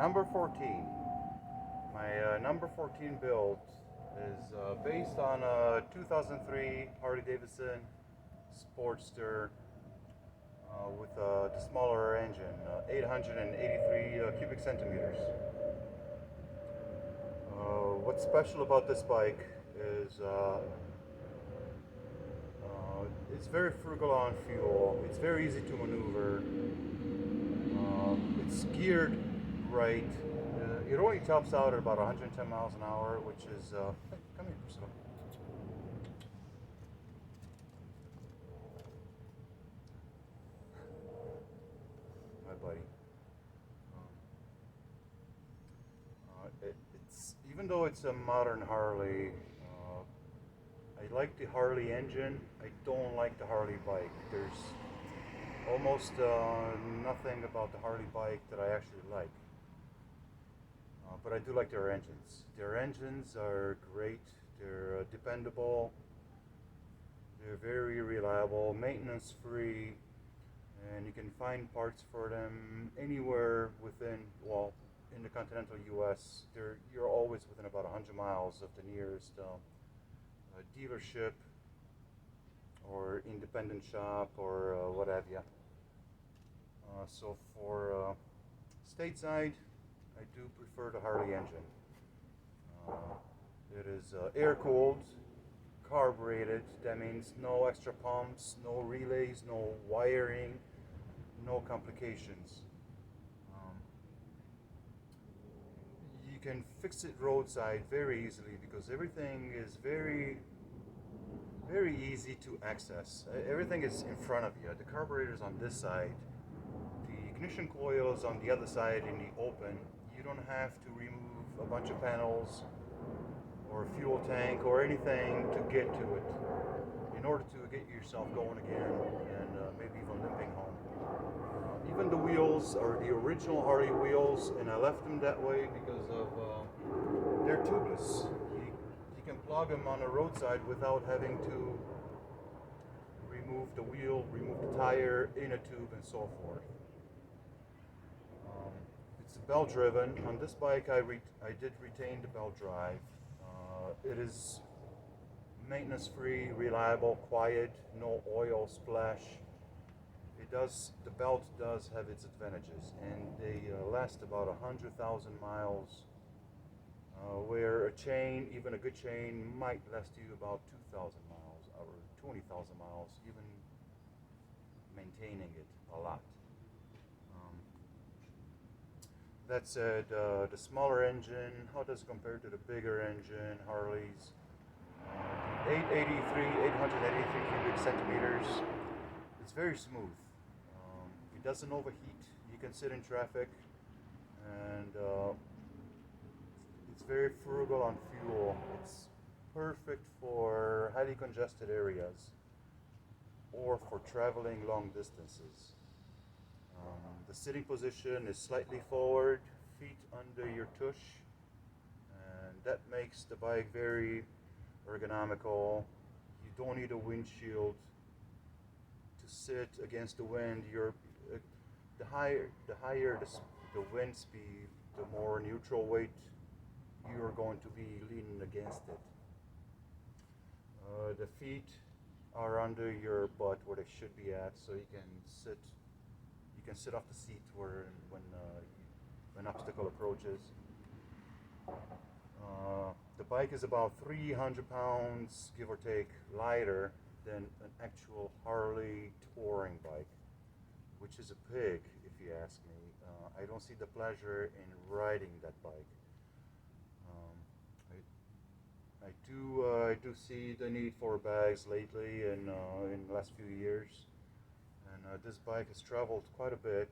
Number 14. My number 14 build is based on a 2003 Harley-Davidson Sportster with the smaller engine, 883 cubic centimeters. What's special about this bike is it's very frugal on fuel. It's very easy to maneuver. It's geared right. It only tops out at about 110 miles an hour, which is hey, come here, Priscilla. My buddy. It's even though it's a modern Harley. I like the Harley engine. I don't like the Harley bike. There's almost nothing about the Harley bike that I actually like. But I do like their engines. Their engines are great. They're dependable. They're very reliable, maintenance free, and you can find parts for them anywhere within, well, in the continental US. You're always within about 100 miles of the nearest dealership or independent shop or what have you. So for stateside, I do prefer the Harley engine. It is air cooled, carbureted. That means no extra pumps, no relays, no wiring, no complications. You can fix it roadside very easily because everything is very easy to access. Everything is in front of you. The carburetor is on this side. The ignition coil is on the other side in the open. You don't have to remove a bunch of panels or a fuel tank or anything to get to it in order to get yourself going again and maybe even limping home. Even the wheels are the original Harley wheels, and I left them that way because of they're tubeless. You can plug them on the roadside without having to remove the wheel, remove the tire in a tube, and so forth. It's belt driven. On this bike, I did retain the belt drive. It is maintenance free, reliable, quiet, no oil splash. The belt does have its advantages, and they last about 100,000 miles, where a chain, even a good chain, might last you about 2,000 miles or 20,000 miles, even maintaining it a lot. That said, the smaller engine, how does it compare to the bigger engine, Harleys? 883 cubic centimeters. It's very smooth. It doesn't overheat. You can sit in traffic, and it's very frugal on fuel. It's perfect for highly congested areas or for traveling long distances. The sitting position is slightly forward, feet under your tush, and that makes the bike very ergonomical. You don't need a windshield to sit against the wind. The higher the wind speed, the more neutral weight you're going to be leaning against it. The feet are under your butt where they should be at, so you can sit. You can sit off the seat when an obstacle approaches. The bike is about 300 pounds, give or take, lighter than an actual Harley touring bike, which is a pig, if you ask me. I don't see the pleasure in riding that bike. I do see the need for bags lately in the last few years. And this bike has traveled quite a bit,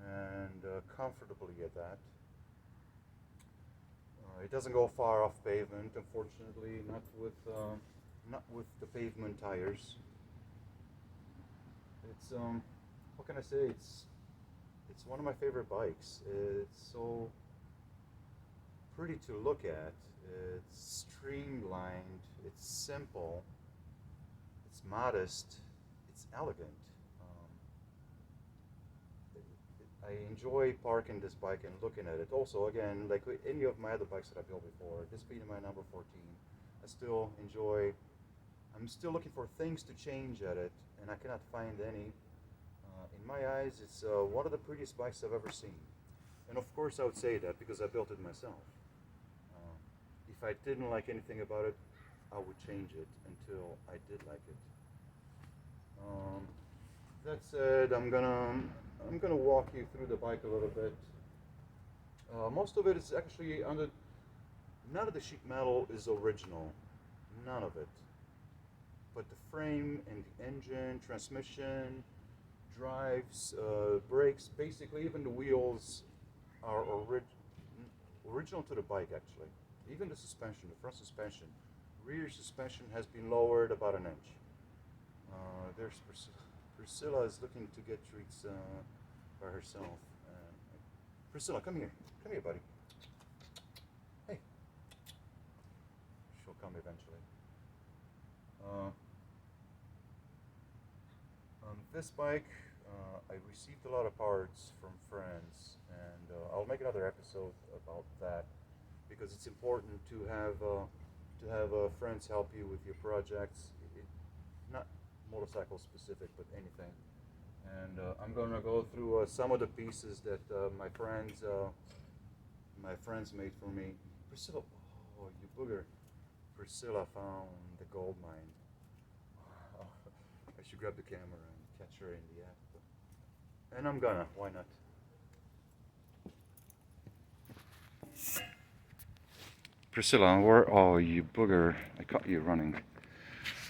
and comfortably at that. It doesn't go far off pavement, unfortunately, not with the pavement tires. It's what can I say? It's one of my favorite bikes. It's so pretty to look at. It's streamlined. It's simple. It's modest. It's elegant. I enjoy parking this bike and looking at it. Also, again, like with any of my other bikes that I built before, this being my number 14, I still enjoy. I'm still looking for things to change at it, and I cannot find any. In my eyes, it's one of the prettiest bikes I've ever seen. And of course, I would say that because I built it myself. If I didn't like anything about it, I would change it until I did like it. That said, I'm gonna walk you through the bike a little bit. Most of it is actually under. None of the sheet metal is original, none of it. But the frame and the engine, transmission, drives, brakes, basically even the wheels are original to the bike actually. Even the suspension, the front suspension, rear suspension has been lowered about an inch. There's Priscilla is looking to get treats by herself. Priscilla, come here, buddy. Hey, she'll come eventually. On this bike, I received a lot of parts from friends, and I'll make another episode about that because it's important to have friends help you with your projects. Not motorcycle specific, but anything. And I'm gonna go through some of the pieces that my friends made for me. Priscilla, oh you booger! Priscilla found the gold mine. I should grab the camera and catch her in the act. And I'm gonna, why not? Priscilla, where? Oh, you booger. I caught you running.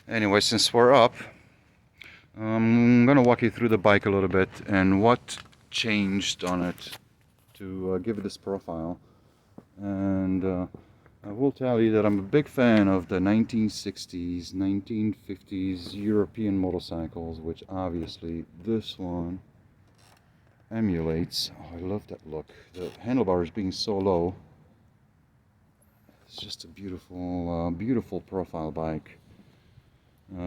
Anyway, since we're up, I'm gonna walk you through the bike a little bit and what changed on it to give it this profile. And I will tell you that I'm a big fan of the 1960s, 1950s European motorcycles, which obviously this one emulates. Oh, I love that look. The handlebars being so low. It's just a beautiful, beautiful profile bike.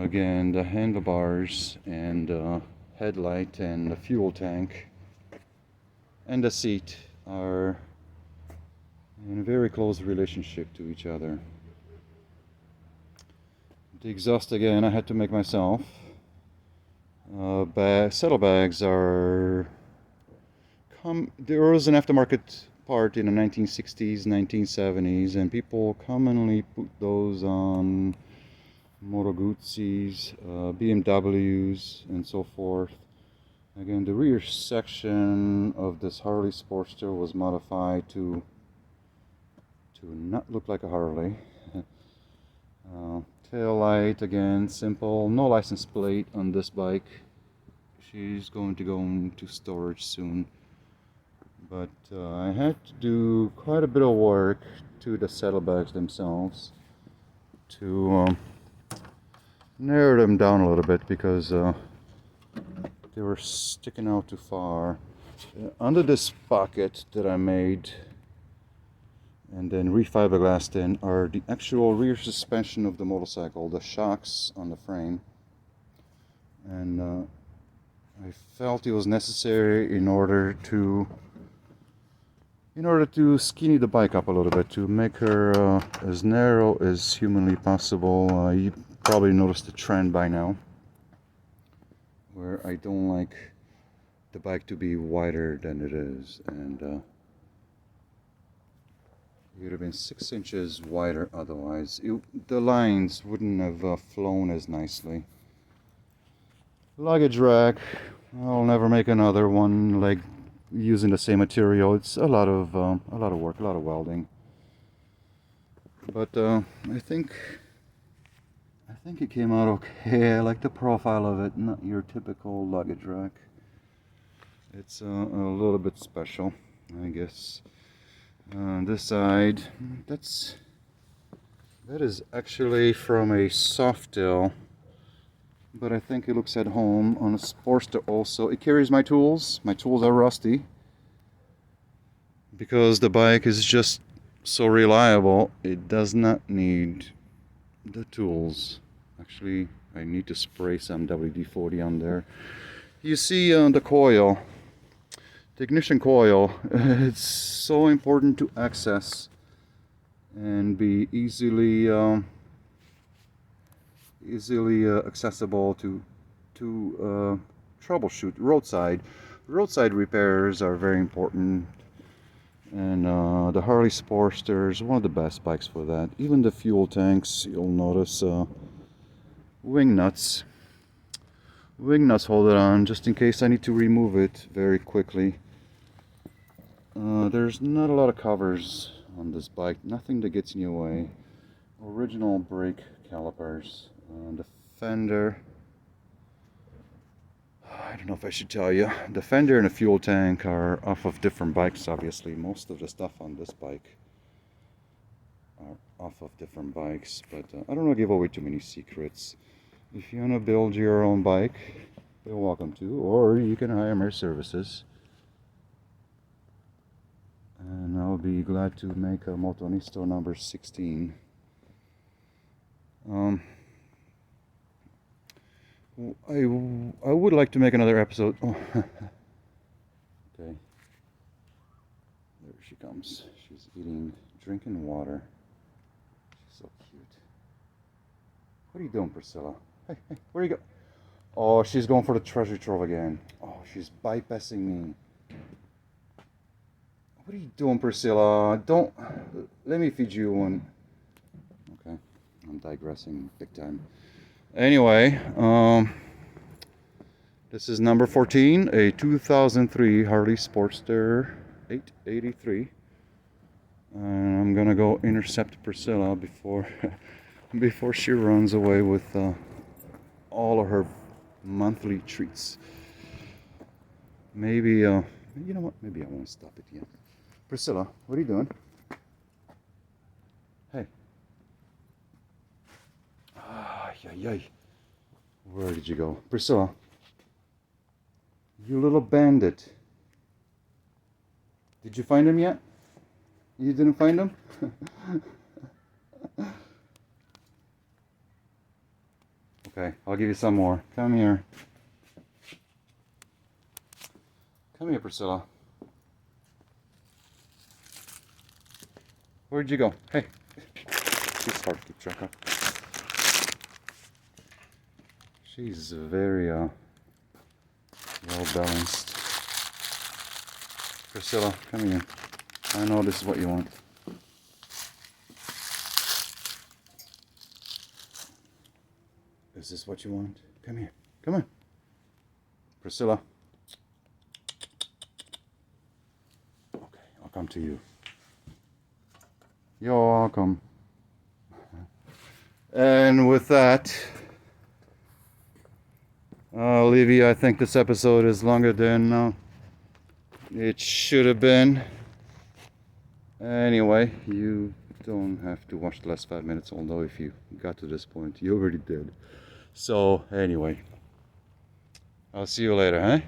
Again, the handlebars and headlight and the fuel tank and the seat are in a very close relationship to each other. The exhaust, again, I had to make myself. Saddlebags are there was an aftermarket part in the 1960s, 1970s, and people commonly put those on Moto Guzzi's, BMWs, and so forth. Again, the rear section of this Harley Sportster was modified to not look like a Harley. Tail light, again, simple. No license plate on this bike. She's going to go into storage soon. But I had to do quite a bit of work to the saddlebags themselves to narrow them down a little bit because they were sticking out too far. Under this pocket that I made and then refiberglassed in are the actual rear suspension of the motorcycle, the shocks on the frame. And I felt it was necessary in order to skinny the bike up a little bit, to make her as narrow as humanly possible. You probably noticed the trend by now, where I don't like the bike to be wider than it is, and it would have been 6 inches wider otherwise. The lines wouldn't have flown as nicely. Luggage rack, I'll never make another one like using the same material. It's a lot of work, a lot of welding. But I think it came out okay. I like the profile of it, not your typical luggage rack. It's a little bit special, I guess. This side, that is actually from a Softail, but I think it looks at home on a Sportster also. It carries my tools. My tools are rusty because the bike is just so reliable. It does not need the tools. Actually, I need to spray some WD-40 on there. You see the coil. The ignition coil, it's so important to access and be easily accessible to troubleshoot. Roadside repairs are very important, and the Harley Sportster is one of the best bikes for that. Even the fuel tanks, you'll notice wing nuts hold it on just in case I need to remove it very quickly. There's not a lot of covers on this bike, nothing that gets in your way. Original brake calipers, the fender, I don't know if I should tell you, the fender and the fuel tank are off of different bikes. Obviously most of the stuff on this bike are off of different bikes, but I don't want to give away too many secrets. If you want to build your own bike, you're welcome to, or you can hire my services. And I'll be glad to make a moto nisto number 16. I would like to make another episode. Oh. Okay. There she comes. She's drinking water. She's so cute. What are you doing, Priscilla? Hey, where you go? Oh, she's going for the treasure trove again. Oh, she's bypassing me. What are you doing, Priscilla? Don't. Let me feed you one. Okay, I'm digressing big time. Anyway, this is number 14, a 2003 Harley Sportster 883. And I'm gonna go intercept Priscilla before she runs away with all of her monthly treats. Maybe, you know what? Maybe I won't stop it yet. Priscilla, what are you doing? Hey. Ay. Where did you go? Priscilla. You little bandit. Did you find him yet? You didn't find him? Okay, I'll give you some more. Come here. Come here, Priscilla. Where'd you go? Hey. She's hard to keep track of. She's very well balanced. Priscilla, come here. I know this is what you want. Is this what you want? Come here. Come on. Priscilla. Okay, I'll come to you. You're welcome. And with that, Levy, I think this episode is longer than it should have been. Anyway, you don't have to watch the last 5 minutes, although if you got to this point, you already did. So, anyway, I'll see you later, huh?